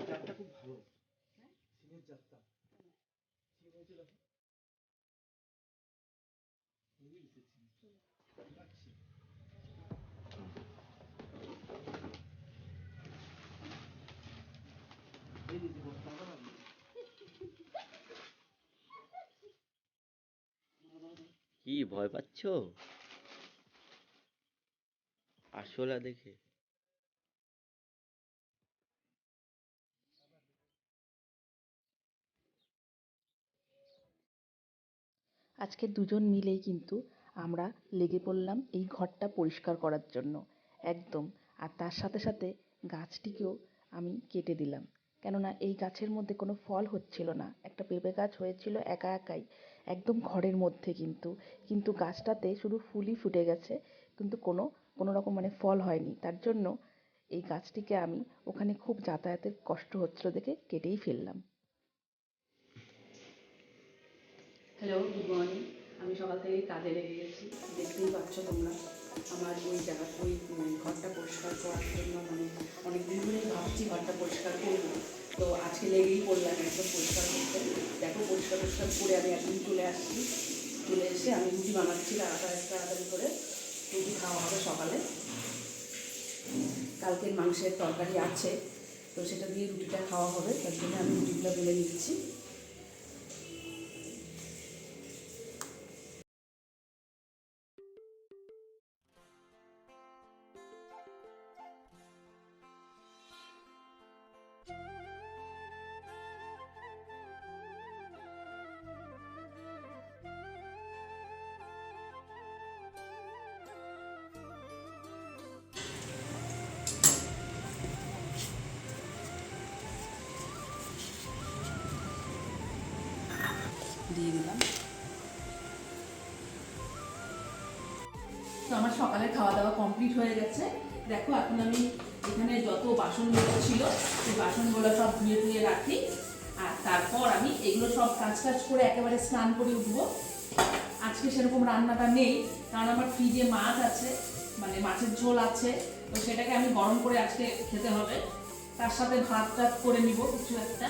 জাতটা খুব ভালো, সিমের জাতটা সিম হয়েছে দেখো, কি ভয় পাচ্ছ আরশোলা দেখে? আজকে দুজন মিলেই কিন্তু আমরা লেগে পড়লাম এই ঘরটা পরিষ্কার করার জন্য একদম। আর তার সাথে সাথে গাছটিকেও আমি কেটে দিলাম, কেননা এই গাছের মধ্যে কোনো ফল হচ্ছিল না। একটা পেঁপে গাছ হয়েছিল একা একাই একদম ঘরের মধ্যে, কিন্তু গাছটাতে শুধু ফুলই ফুটে গেছে, কিন্তু কোনো রকম মানে ফল হয়নি। তার জন্য এই গাছটিকে আমি ওখানে খুব যাতায়াতের কষ্ট হচ্ছিল দেখে কেটেই ফেললাম। Hello, good morning. আমি সকাল থেকে কাজে লেগে গেছি, দেখতেই পাচ্ছ তোমরা। আমার ওই ঘরটা পরিষ্কার করার জন্য অনেক দিন ধরেই ভাবছি ঘরটা পরিষ্কার করবো, তো আজকে লেগেই পড়লাম একদম পরিষ্কার করতে। দেখো পরিষ্কার করে আমি একদিন চলে আসছি, চলে এসে আমি রুটি বানাচ্ছি তাড়াতাড়ি করে। রুটি খাওয়া হবে সকালে, কালকের মাংসের তরকারি আছে, তো সেটা দিয়ে রুটিটা খাওয়া হবে। তার জন্য আমি রুটিগুলো বেলে নিচ্ছি। দিয়ে দিলাম। তো আমার সকালে খাওয়া দাওয়া কমপ্লিট হয়ে গেছে। দেখো এখন আমি এখানে যত বাসনগুলো ছিল সেই বাসনগুলো সব ধুয়ে রাখি, আর তারপর আমি এগুলো সব কাজ করে একেবারে স্নান করে উঠবো। আজকে সেরকম রান্নাটা নেই, কারণ আমার ফ্রিজে মাছ আছে, মানে মাছের ঝোল আছে, তো সেটাকে আমি গরম করে আজকে খেতে হবে। তার সাথে ভাত করে নিব কিছু একটা,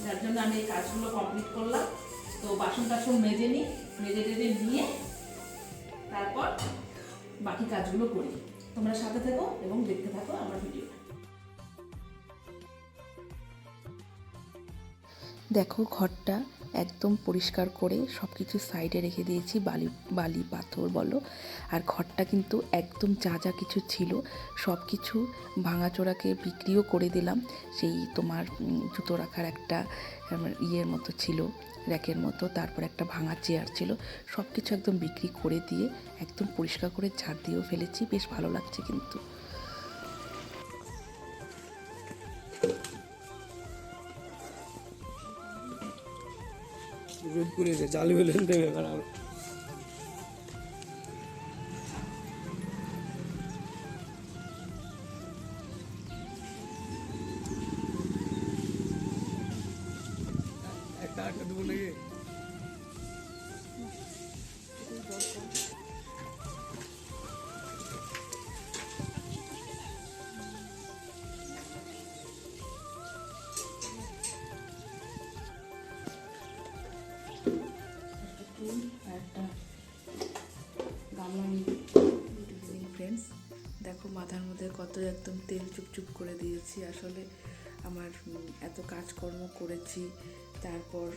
যার জন্য আমি এই কাজগুলো কমপ্লিট করলাম। তো বাসন মেজে নিয়ে তারপর বাকি কাজগুলো করি। তোমরা সাথে থেকো এবং দেখতে থাকো আমার ভিডিও। দেখো ঘরটা একদম পরিষ্কার করে সব কিছু সাইডে রেখে দিয়েছি, বালি পাথর বলো। আর ঘরটা কিন্তু একদম যা কিছু ছিল সব কিছু ভাঙাচোরাকে বিক্রিও করে দিলাম। সেই তোমার জুতো রাখার একটা ইয়ের মতো ছিল, র্যাকের মতো, তারপর একটা ভাঙা চেয়ার ছিল, সব কিছু একদম বিক্রি করে দিয়ে একদম পরিষ্কার করে ঝাড় দিয়েও ফেলেছি। বেশ ভালো লাগছে কিন্তু। রোদ করেছে চালু হলে দেবে খারাপ। একটা দেবো নাকি? ফ্রেন্ডস দেখো মাথার মধ্যে কত একদম তেল চুপচুপ করে দিয়েছি। আসলে আমার এত কাজকর্ম করেছি, তারপর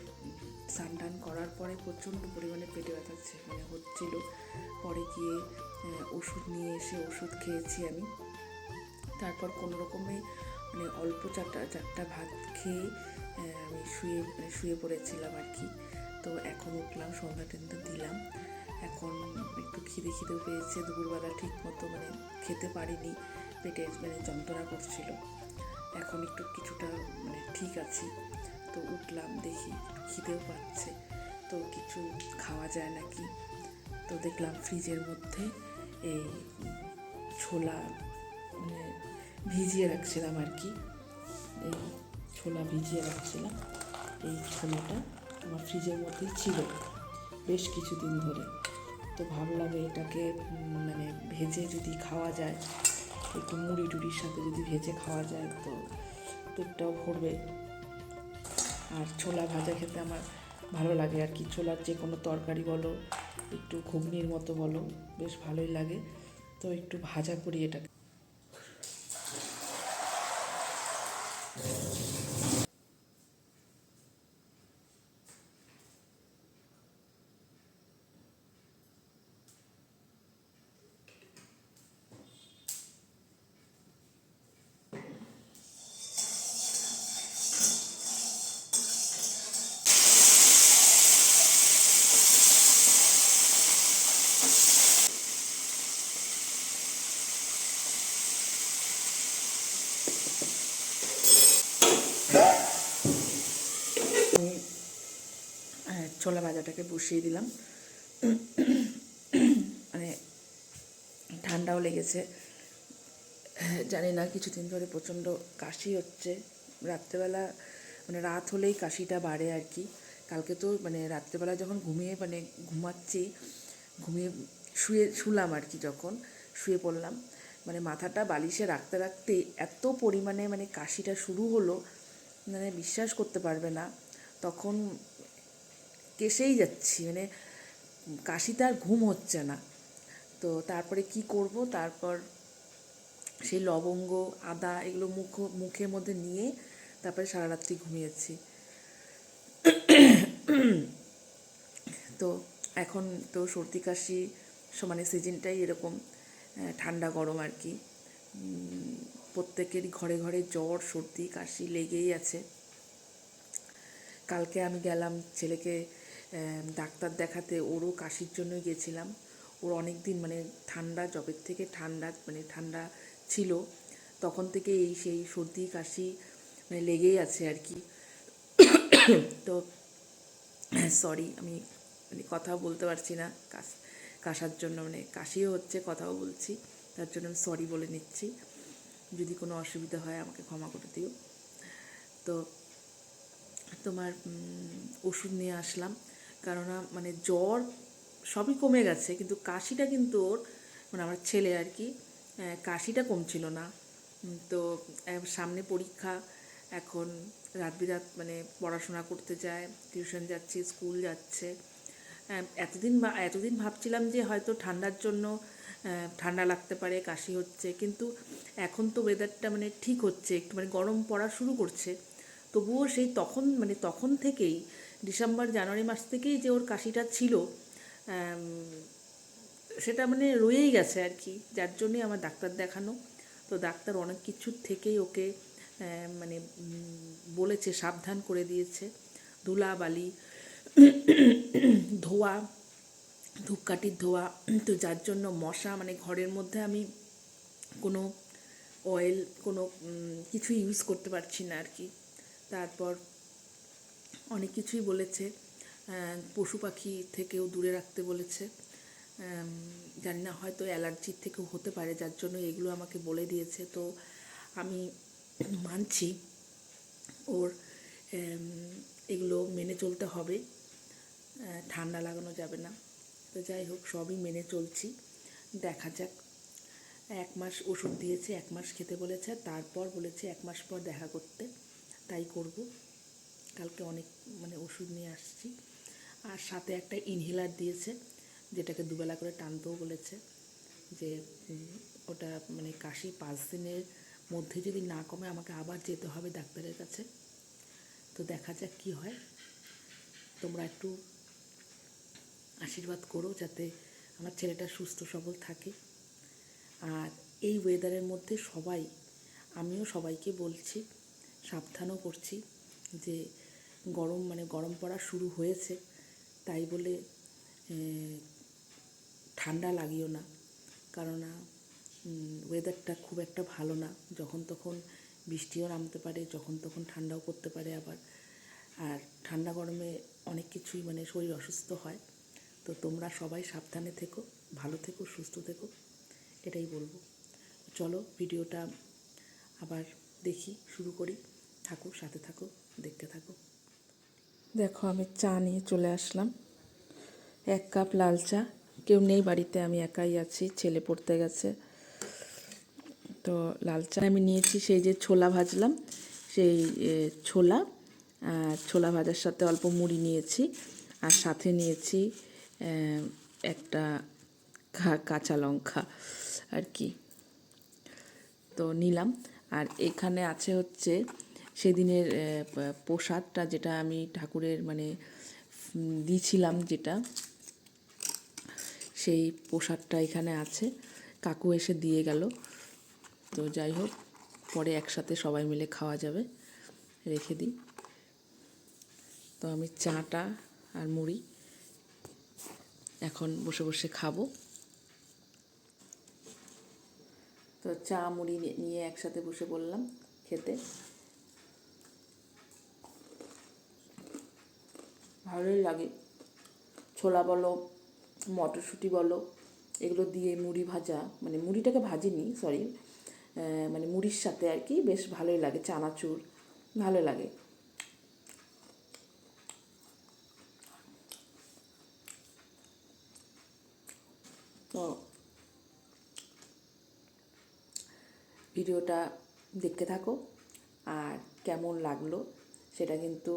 স্নান করার পরে প্রচণ্ড পরিমাণে পেটে ব্যথা হচ্ছিল। পরে গিয়ে ওষুধ নিয়ে এসে ওষুধ খেয়েছি আমি। তারপর কোনো রকমে অল্প চারটা ভাত খেয়ে আমি শুয়ে পড়েছিলাম আর কি। তো এখন উঠলাম, সন্ধ্যা দিলাম। এখন একটু খিদেও পেয়েছে, দুপুরবেলা ঠিক মতো খেতে পারিনি, পেটে যন্ত্রণা করছিল। এখন একটু কিছুটা ঠিক আছি। তো উঠলাম, দেখি খিদেও পাচ্ছে, তো কিছু খাওয়া যায় নাকি। তো দেখলাম ফ্রিজের মধ্যে এই ছোলা ভিজিয়ে রাখছিলাম আর কি। এই ছোলা ভিজিয়ে রাখছিলাম, এই ছোলাটা আমার ফ্রিজের মধ্যেই ছিল বেশ কিছুদিন ধরে। তো ভাবলাম এটাকে মানে ভেজে যদি খাওয়া যায়, একটু মুড়ি টুড়ির সাথে যদি ভেজে খাওয়া যায় তো পেটটাও ভরবে। আর ছোলা ভাজা খেতে আমার ভালো লাগে আর কি, ছোলার যে কোনো তরকারি বলো, একটু ঘুগনির মতো বলো, বেশ ভালোই লাগে। তো একটু ভাজা করি এটাকে। ছোলা ভাজাটাকে বসিয়ে দিলাম। মানে ঠান্ডাও লেগেছে, জানি না, কিছুদিন ধরে প্রচণ্ড কাশি হচ্ছে। রাত্রেবেলা মানে রাত হলেই কাশিটা বাড়ে আর কি। কালকে তো মানে রাত্রেবেলা যখন ঘুমাচ্ছি, শুলাম আর কি, যখন শুয়ে পড়লাম, মানে মাথাটা বালিশে রাখতে রাখতে এত পরিমাণে মানে কাশিটা শুরু হলো, মানে বিশ্বাস করতে পারবে না। তখন কেসেই যাচ্ছি, মানে কাশিতে আর ঘুম হচ্ছে না। তো তারপরে কি করব, তারপর সেই লবঙ্গ, আদা এগুলো মুখের মধ্যে নিয়ে তারপরে সারা রাত্রি ঘুমিয়েছি। তো এখন তো সর্দি কাশি মানে সিজনটাই এরকম, ঠান্ডা গরম আর কি। প্রত্যেকেরই ঘরে ঘরে জ্বর সর্দি কাশি লেগেই আছে। কালকে আমি গেলাম ছেলেকে ডাক্তার দেখাতে, ওরও কাশির জন্যই গেছিলাম। ওর অনেক দিন মানে ঠান্ডা, জবের থেকে ঠান্ডা ছিল, তখন থেকে সেই সর্দি কাশি মানে লেগেই আছে আর কি। তো সরি, আমি মানে কথাও বলতে পারছি না কাশার জন্য, মানে কাশিও হচ্ছে, কথাও বলছি, তার জন্য আমি সরি বলে নিচ্ছি। যদি কোনো অসুবিধা হয় আমাকে ক্ষমা করে দিও। তো তোমার ওষুধ নিয়ে আসলাম, কেননা মানে জ্বর সবই কমে গেছে, কিন্তু কাশিটা কিন্তু ওর, মানে আমার ছেলে আর কি, কাশিটা কমছিল না। তো সামনে পরীক্ষা, এখন রাত বিরাত মানে পড়াশোনা করতে যায়, টিউশন যাচ্ছে, স্কুল যাচ্ছে। এতদিন ভাবছিলাম যে হয়তো ঠান্ডার জন্য ঠান্ডা লাগতে পারে, কাশি হচ্ছে, কিন্তু এখন তো ওয়েদারটা মানে ঠিক হচ্ছে, একটু মানে গরম পড়া শুরু করছে, তবুও সেই তখন থেকেই ডিসেম্বর জানুয়ারি মাস থেকেই যে ওর কাশিটা ছিল, সেটা মানে রয়েই গেছে আর কি, যার জন্যই আমার ডাক্তার দেখানো। তো ডাক্তার অনেক কিছুর থেকেই ওকে মানে বলেছে, সাবধান করে দিয়েছে। ধুলাবালি, ধোয়া, ধূপকাঠির ধোয়া, তো যার জন্য মশা, মানে ঘরের মধ্যে আমি কোনো অয়েল কোনো কিছু ইউজ করতে পারছি না আর কি। তারপর অনেক কিছুই বলেছে, পশু পাখি থেকেও দূরে রাখতে বলেছে। জানি না, হয়তো অ্যালার্জির থেকেও হতে পারে, যার জন্য এগুলো আমাকে বলে দিয়েছে। তো আমি মানছি ওর এগুলো মেনে চলতে হবে, ঠান্ডা লাগানো যাবে না। তো যাই হোক, সবই মেনে চলছি, দেখা যাক। 1 মাস ওষুধ দিয়েছে, 1 মাস খেতে বলেছে, তারপর বলেছে 1 মাস পর দেখা করতে, তাই করব। কালকে অনেক মানে ওষুধ নিয়ে আসছি, আর সাথে একটা ইনহেলার দিয়েছে, যেটাকে দুবেলা করে টানতেও বলেছে, যে ওটা মানে কাশি 5 দিনের মধ্যে যদি না কমে আমাকে আবার যেতে হবে ডাক্তারের কাছে। তো দেখা যাক কী হয়। তোমরা একটু আশীর্বাদ করো যাতে আমার ছেলেটা সুস্থ সবল থাকে। আর এই ওয়েদারের মধ্যে আমিও সবাইকে বলছি, সাবধানও করছি, যে গরম পড়া শুরু হয়েছে, তাই বলে ঠান্ডা লাগিও না, কেননা ওয়েদারটা খুব একটা ভালো না, যখন তখন বৃষ্টিও নামতে পারে, যখন তখন ঠান্ডাও পড়তে পারে আবার। আর ঠান্ডা গরমে অনেক কিছুই মানে শরীর অসুস্থ হয়। তো তোমরা সবাই সাবধানে থেকো, ভালো থেকো, সুস্থ থেকো, এটাই বলবো। চলো ভিডিওটা আবার শুরু করি, থাকো সাথে, থাকো, দেখতে থাকো। দেখো, আমি চা নিয়ে চলে আসলাম, 1 কাপ লাল চা, কেউ নেই বাড়িতে, আমি একাই আছি, ছেলে পড়তে গেছে। তো লাল চা আমি নিয়েছি, সেই যে ছোলা ভাজলাম সেই ছোলা, ছোলা ভাজার সাথে অল্প মুড়ি নিয়েছি, আর সাথে নিয়েছি একটা কাঁচা লঙ্কা আর কি, তো নিলাম। আর এখানে আছে হচ্ছে সেদিনের প্রসাদটা, যেটা আমি ঠাকুরের মানে দিয়েছিলাম, যেটা সেই প্রসাদটা এখানে আছে, কাকু এসে দিয়ে গেল। তো যাই হোক, পরে একসাথে সবাই মিলে খাওয়া যাবে, রেখে দিই। তো আমি চাটা আর মুড়ি এখন বসে বসে খাবো। তো চা মুড়ি নিয়ে একসাথে বসে পড়লাম খেতে। ভালোই লাগে, ছোলা বলো মটরশুঁটি বলো এগুলো দিয়ে মুড়ি ভাজা, মানে মুড়িটাকে ভাজিনি সরি, মানে মুড়ির সাথে আর কি, বেশ ভালোই লাগে, চানাচুর ভালো লাগে। তো ভিডিওটা দেখতে থাকো, আর কেমন লাগলো সেটা কিন্তু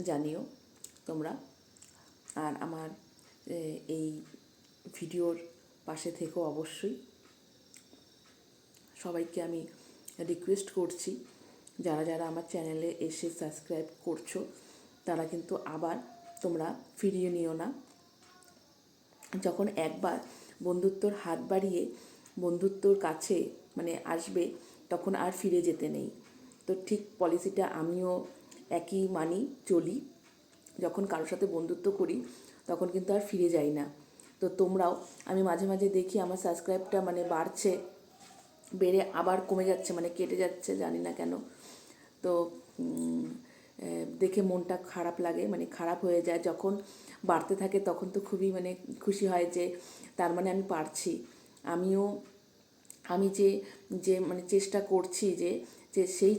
জানিও তোমরা। আর আমার এই ভিডিওর পাশে থেকো অবশ্যই। সবাইকে আমি রিকোয়েস্ট করছি, যারা যারা আমার চ্যানেলে এসে সাবস্ক্রাইব করছো তারা কিন্তু আবার তোমরা ফিরিয়ে নিও না। যখন একবার বন্ধুত্বর হাত বাড়িয়ে বন্ধুত্বর কাছে মানে আসবে, তখন আর ফিরে যেতে নেই। তো ঠিক পলিসিটা আমিও একই মানি, চলি। যখন কারোর সাথে বন্ধুত্ব করি তখন কিন্তু আর ফিরে যাই না। তো তোমরাও, আমি মাঝে মাঝে দেখি আমার সাবস্ক্রাইবটা মানে বাড়ছে, বেড়ে আবার কমে যাচ্ছে, মানে কেটে যাচ্ছে, জানি না কেন। তো দেখে মনটা খারাপ লাগে, মানে খারাপ হয়ে যায়। যখন বাড়তে থাকে তখন তো খুবই মানে খুশি হয় যে তার মানে আমি পারছি, আমি যে যে মানে চেষ্টা করছি, যে সেই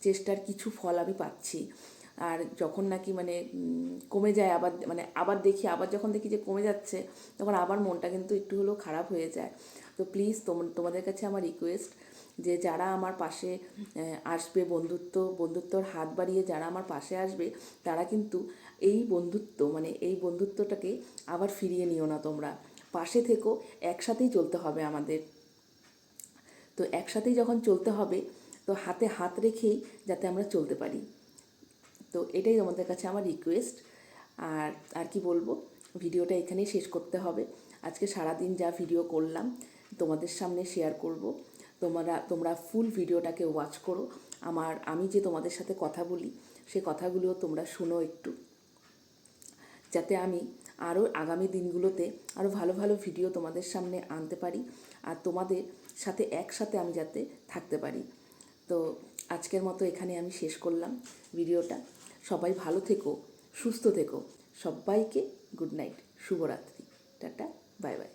চেষ্টার কিছু ফল আমি পাচ্ছি। আর যখন নাকি মানে কমে যায়, আবার মানে আবার দেখি, আবার যখন দেখি যে কমে যাচ্ছে, তখন আবার মনটা কিন্তু একটু হলেও খারাপ হয়ে যায়। তো প্লিজ তোমাদের কাছে আমার রিকোয়েস্ট, যে যারা আমার পাশে আসবে, বন্ধুত্বর হাত বাড়িয়ে যারা আমার পাশে আসবে, তারা কিন্তু এই বন্ধুত্বটাকে আবার ফিরিয়ে নিও না তোমরা। পাশে থেকো, একসাথেই চলতে হবে আমাদের। তো একসাথেই যখন চলতে হবে, তো হাতে হাত রেখেই যাতে আমরা চলতে পারি। তো এটাই তোমাদের কাছে আমার রিকোয়েস্ট। আর কি বলবো, ভিডিওটা এখানেই শেষ করতে হবে। আজকে সারাদিন যা ভিডিও করলাম তোমাদের সামনে শেয়ার করব। তোমরা ফুল ভিডিওটাকে ওয়াচ করো। আমি যে তোমাদের সাথে কথা বলি, সে কথাগুলো তোমরা শুনো একটু, যাতে আমি আরও আগামী দিনগুলোতে আরও ভালো ভালো ভিডিও তোমাদের সামনে আনতে পারি, আর তোমাদের সাথে একসাথে আমি যাতে থাকতে পারি। তো আজকের মতো এখানে আমি শেষ করলাম ভিডিওটা। সবাই ভালো থেকো, সুস্থ থেকো। সবাইকে গুড নাইট, শুভরাত্রি, টাটা, বাই বাই।